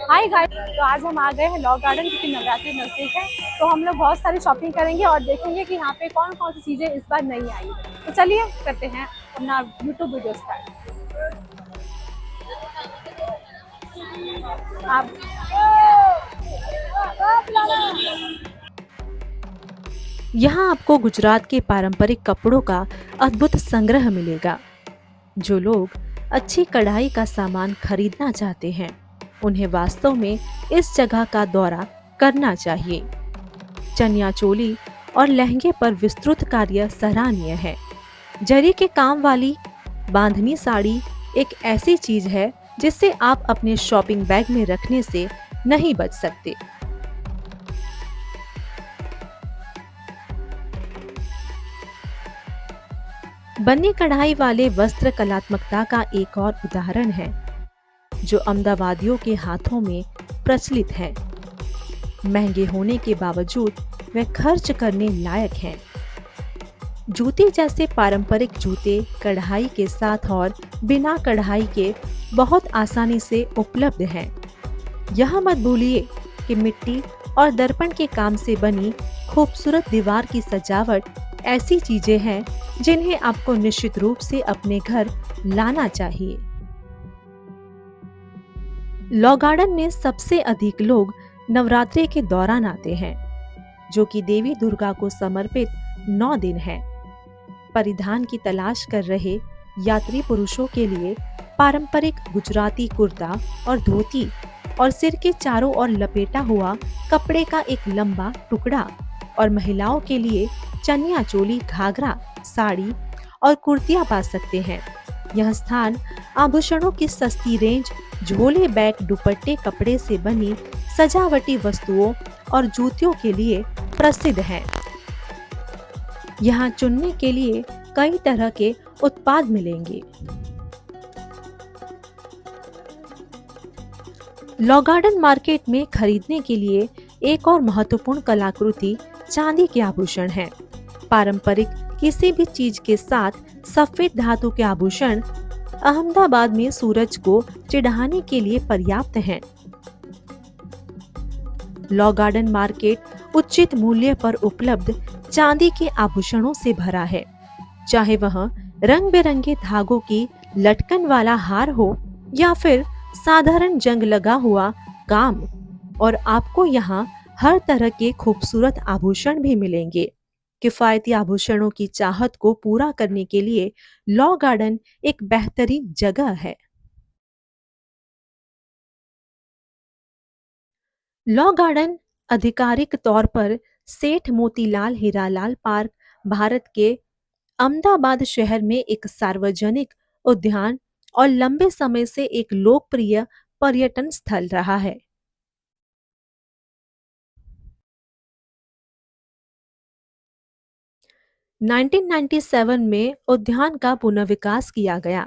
Hi guys, तो आज हम आ गए हैं लॉ गार्डन क्योंकि नवरात्रि नजदीक है। तो हम लोग बहुत सारी शॉपिंग करेंगे और देखेंगे कि यहाँ पे कौन कौन सी चीजें इस बार नई आई है। तो चलिए करते हैं अपना यूट्यूब वीडियो स्टार्ट। आप यहाँ आपको गुजरात के पारंपरिक कपड़ों का अद्भुत संग्रह मिलेगा। जो लोग अच्छी कढ़ाई का सामान खरीदना चाहते हैं, उन्हें वास्तव में इस जगह का दौरा करना चाहिए। चनिया चोली और लहंगे पर विस्तृत कार्य सराहनीय है। जरी के काम वाली बांधनी साड़ी एक ऐसी चीज है जिससे आप अपने शॉपिंग बैग में रखने से नहीं बच सकते। बन्नी कढ़ाई वाले वस्त्र कलात्मकता का एक और उदाहरण है जो अहमदाबादियों के हाथों में प्रचलित है। महंगे होने के बावजूद वे खर्च करने लायक हैं। जूती जैसे पारंपरिक जूते कढ़ाई के साथ और बिना कढ़ाई के बहुत आसानी से उपलब्ध हैं। यह मत भूलिए कि मिट्टी और दर्पण के काम से बनी खूबसूरत दीवार की सजावट ऐसी चीजें हैं जिन्हें आपको निश्चित रूप से अपने घर लाना चाहिए। लॉ गार्डन में सबसे अधिक लोग नवरात्रि के दौरान आते हैं, जो कि देवी दुर्गा को समर्पित 9 दिन है। परिधान की तलाश कर रहे यात्री पुरुषों के लिए पारंपरिक गुजराती कुर्ता और धोती और सिर के चारों ओर लपेटा हुआ कपड़े का एक लंबा टुकड़ा, और महिलाओं के लिए चनिया चोली, घाघरा, साड़ी और कुर्तियां पा सकते हैं। यह स्थान आभूषणों की सस्ती रेंज, झोले, बैग, दुपट्टे, कपड़े से बनी सजावटी वस्तुओं और जूतियों के लिए प्रसिद्ध है। यहाँ चुनने के लिए कई तरह के उत्पाद मिलेंगे। लॉ गार्डन मार्केट में खरीदने के लिए एक और महत्वपूर्ण कलाकृति चांदी के आभूषण है। पारंपरिक किसी भी चीज के साथ सफेद धातु के आभूषण अहमदाबाद में सूरज को चिढ़ाने के लिए पर्याप्त हैं। लॉ गार्डन मार्केट उचित मूल्य पर उपलब्ध चांदी के आभूषणों से भरा है, चाहे वह रंग बिरंगे धागों की लटकन वाला हार हो या फिर साधारण जंग लगा हुआ काम। और आपको यहाँ हर तरह के खूबसूरत आभूषण भी मिलेंगे। किफायती आभूषणों की चाहत को पूरा करने के लिए लॉ गार्डन एक बेहतरीन जगह है। लॉ गार्डन आधिकारिक तौर पर सेठ मोतीलाल हीरालाल पार्क, भारत के अहमदाबाद शहर में एक सार्वजनिक उद्यान और लंबे समय से एक लोकप्रिय पर्यटन स्थल रहा है। 1997 में उद्यान का पुनर्विकास किया गया।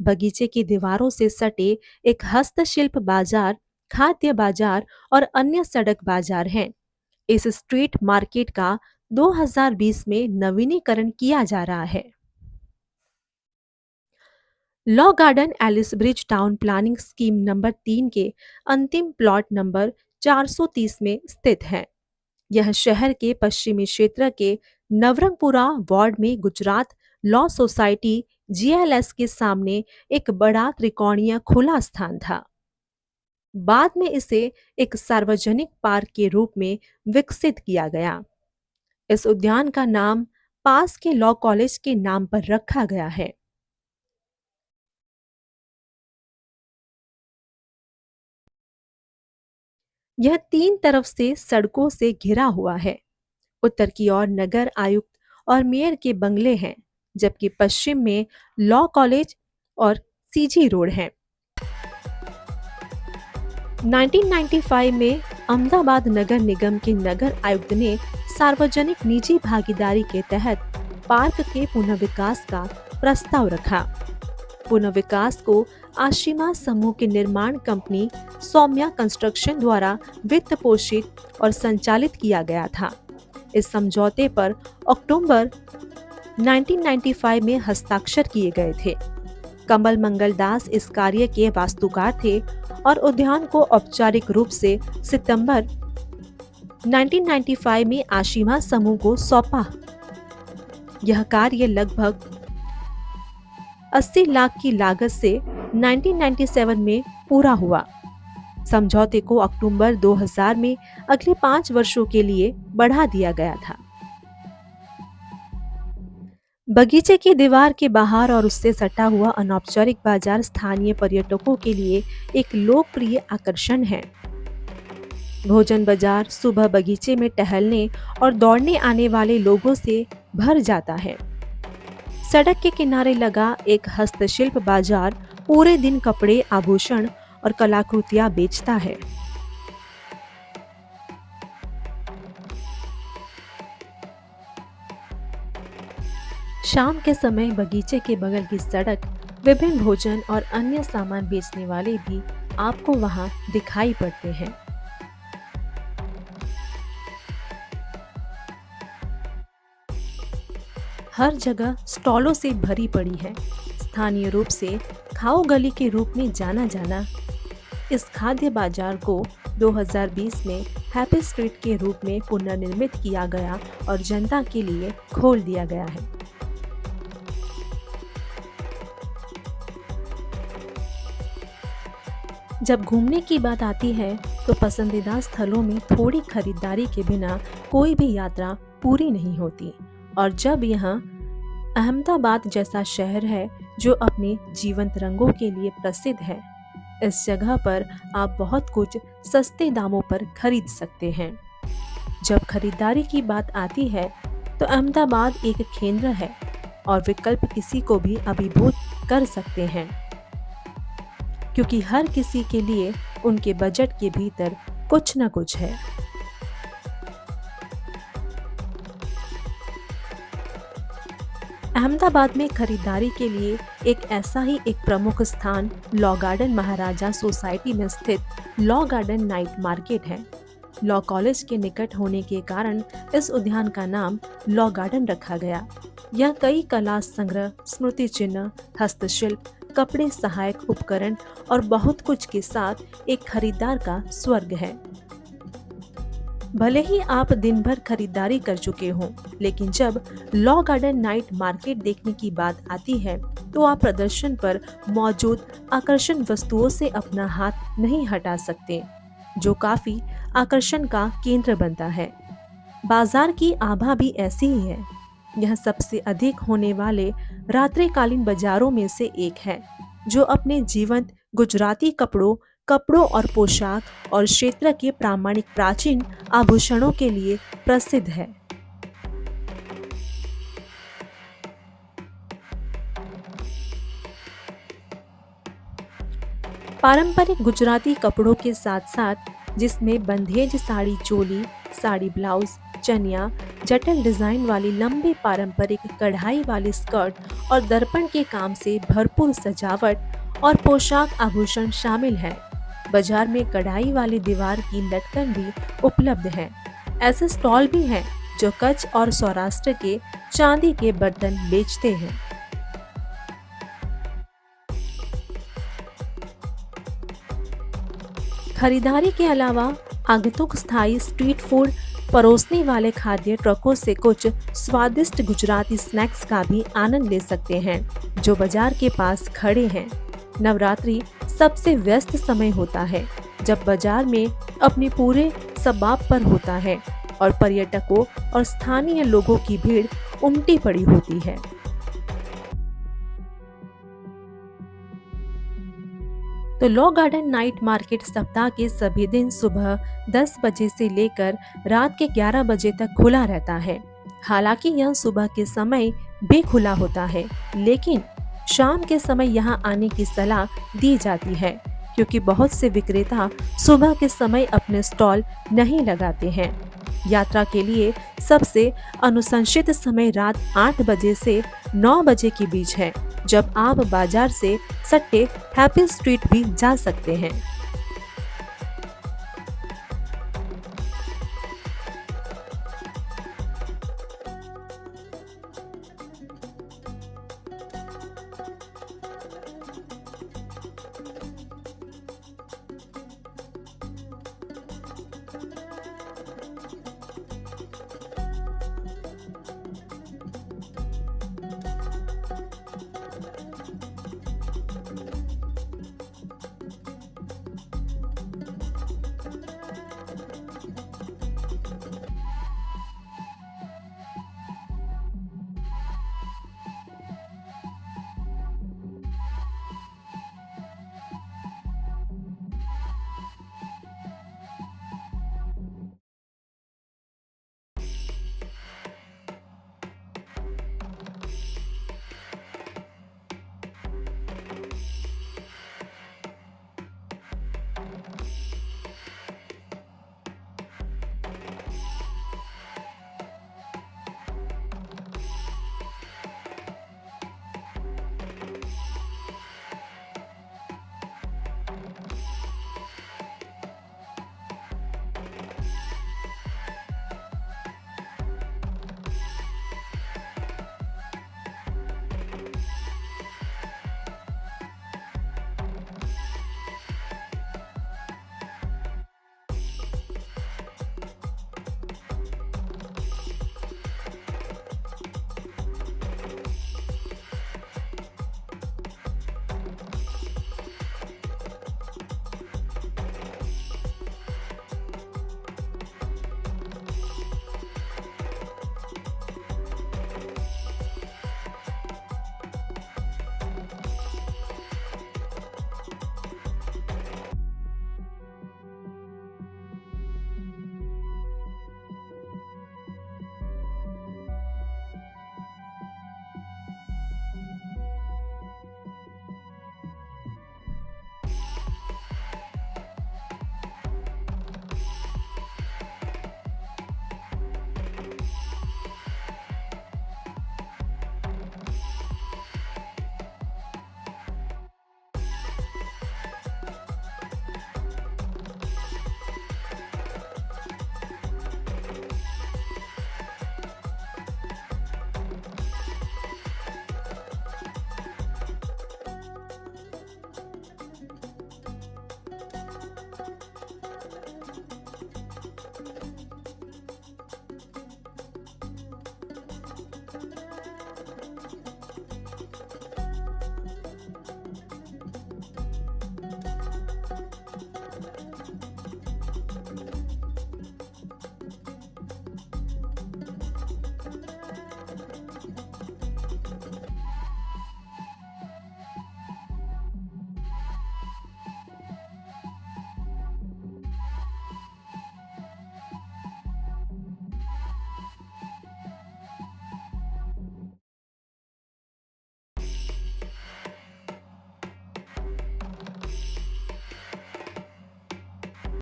बगीचे की दीवारों से सटे एक हस्तशिल्प बाजार, खाद्य बाजार और अन्य सड़क बाजार हैं। इस स्ट्रीट मार्केट का 2020 में नवीनीकरण किया जा रहा है। Law Garden Ellis Bridge town planning scheme number 3 के अंतिम प्लॉट नंबर 430 में स्थित है। यह शहर के पश्चिमी क्षेत्र के नवरंगपुरा वार्ड में गुजरात लॉ सोसाइटी GLS के सामने एक बड़ा त्रिकोणीय खुला स्थान था। बाद में इसे एक सार्वजनिक पार्क के रूप में विकसित किया गया। इस उद्यान का नाम पास के लॉ कॉलेज के नाम पर रखा गया है। यह 3 तरफ से सड़कों से घिरा हुआ है। उत्तर की ओर नगर आयुक्त और मेयर के बंगले हैं, जबकि पश्चिम में लॉ कॉलेज और CG रोड है। 1995 में अहमदाबाद नगर निगम के नगर आयुक्त ने सार्वजनिक निजी भागीदारी के तहत पार्क के पुनर्विकास का प्रस्ताव रखा। पुनर्विकास को आशिमा समूह की निर्माण कंपनी सौम्या कंस्ट्रक्शन द्वारा वित्त पोषित और संचालित किया गया था। इस समझौते पर अक्टूबर 1995 में हस्ताक्षर किए गए थे। कमल मंगल दास इस कार्य के वास्तुकार थे और उद्यान को औपचारिक रूप से सितंबर 1995 में आशिमा समूह को सौंपा। यह कार्य लगभग 80 लाख की लागत से 1997 में पूरा हुआ। समझौते को अक्टूबर 2000 में अगले 5 वर्षों के लिए बढ़ा दिया गया था। बगीचे की दीवार के बाहर और उससे सटा हुआ अनौपचारिक बाजार स्थानीय पर्यटकों के लिए एक लोकप्रिय आकर्षण है। भोजन बाजार सुबह बगीचे में टहलने और दौड़ने आने वाले लोगों से भर जाता है। सड़क के किनारे लगा एक हस्तशिल्प बाजार पूरे दिन कपड़े, आभूषण और कलाकृतियां बेचता है। शाम के समय बगीचे के बगल की सड़क विभिन्न भोजन और अन्य सामान बेचने वाले भी आपको वहां दिखाई पड़ते हैं। हर जगह स्टॉलों से भरी पड़ी है। स्थानीय रूप से खाओ गली के रूप में जाना जाना इस खाद्य बाजार को 2020 में हैप्पी स्ट्रीट के रूप में पुनर्निर्मित किया गया और जनता के लिए खोल दिया गया है। जब घूमने की बात आती है तो पसंदीदा स्थलों में थोड़ी खरीदारी के बिना कोई भी यात्रा पूरी नहीं होती। और जब यहाँ अहमदाबाद जैसा शहर है जो अपने जीवंत रंगों के लिए प्रसिद्ध है, इस जगह पर आप बहुत कुछ सस्ते दामों पर खरीद सकते हैं। जब खरीदारी की बात आती है तो अहमदाबाद एक केंद्र है और विकल्प किसी को भी अभिभूत कर सकते हैं, क्योंकि हर किसी के लिए उनके बजट के भीतर कुछ न कुछ है। अहमदाबाद में खरीदारी के लिए एक ऐसा ही एक प्रमुख स्थान लॉ गार्डन महाराजा सोसाइटी में स्थित लॉ गार्डन नाइट मार्केट है। लॉ कॉलेज के निकट होने के कारण इस उद्यान का नाम लॉ गार्डन रखा गया। यह कई कला संग्रह, स्मृति चिन्ह, हस्तशिल्प, कपड़े, सहायक उपकरण और बहुत कुछ के साथ एक खरीदार का स्वर्ग है। भले ही आप दिन भर खरीदारी कर चुके हों, लेकिन जब लॉ गार्डन नाइट मार्केट देखने की बात आती है तो आप प्रदर्शन पर मौजूद आकर्षण वस्तुओं से अपना हाथ नहीं हटा सकते, जो काफी आकर्षण का केंद्र बनता है। बाजार की आभा भी ऐसी ही है। यह सबसे अधिक होने वाले रात्रिकालीन बाजारों में से एक है, जो अपने जीवंत गुजराती कपड़ों और पोशाक और क्षेत्र के प्रामाणिक प्राचीन आभूषणों के लिए प्रसिद्ध है। पारंपरिक गुजराती कपड़ों के साथ साथ जिसमें बंधेज साड़ी चोली, साड़ी ब्लाउज, चनिया, जटिल डिजाइन वाली लंबी पारंपरिक कढ़ाई वाली स्कर्ट और दर्पण के काम से भरपूर सजावट और पोशाक आभूषण शामिल है। बाजार में कढ़ाई वाली दीवार की लटकन भी उपलब्ध है। ऐसे स्टॉल भी हैं जो कच्छ और सौराष्ट्र के चांदी के बर्तन बेचते हैं। खरीदारी के अलावा आगंतुक स्थायी स्ट्रीट फूड परोसने वाले खाद्य ट्रकों से कुछ स्वादिष्ट गुजराती स्नैक्स का भी आनंद ले सकते हैं, जो बाजार के पास खड़े हैं। नवरात्रि सबसे व्यस्त समय होता है, जब बाजार में अपने पूरे सबाब पर होता है और पर्यटकों और स्थानीय लोगों की भीड़ उमटी पड़ी होती है। तो लॉ गार्डन नाइट मार्केट सप्ताह के सभी दिन सुबह 10 बजे से लेकर रात के 11 बजे तक खुला रहता है। हालांकि यह सुबह के समय बेखुला होता है, लेकिन शाम के समय यहां आने की सलाह दी जाती है, क्योंकि बहुत से विक्रेता सुबह के समय अपने स्टॉल नहीं लगाते हैं। यात्रा के लिए सबसे अनुशंसित समय रात 8 बजे से 9 बजे के बीच है, जब आप बाजार से सट्टे हैप्पी स्ट्रीट भी जा सकते हैं।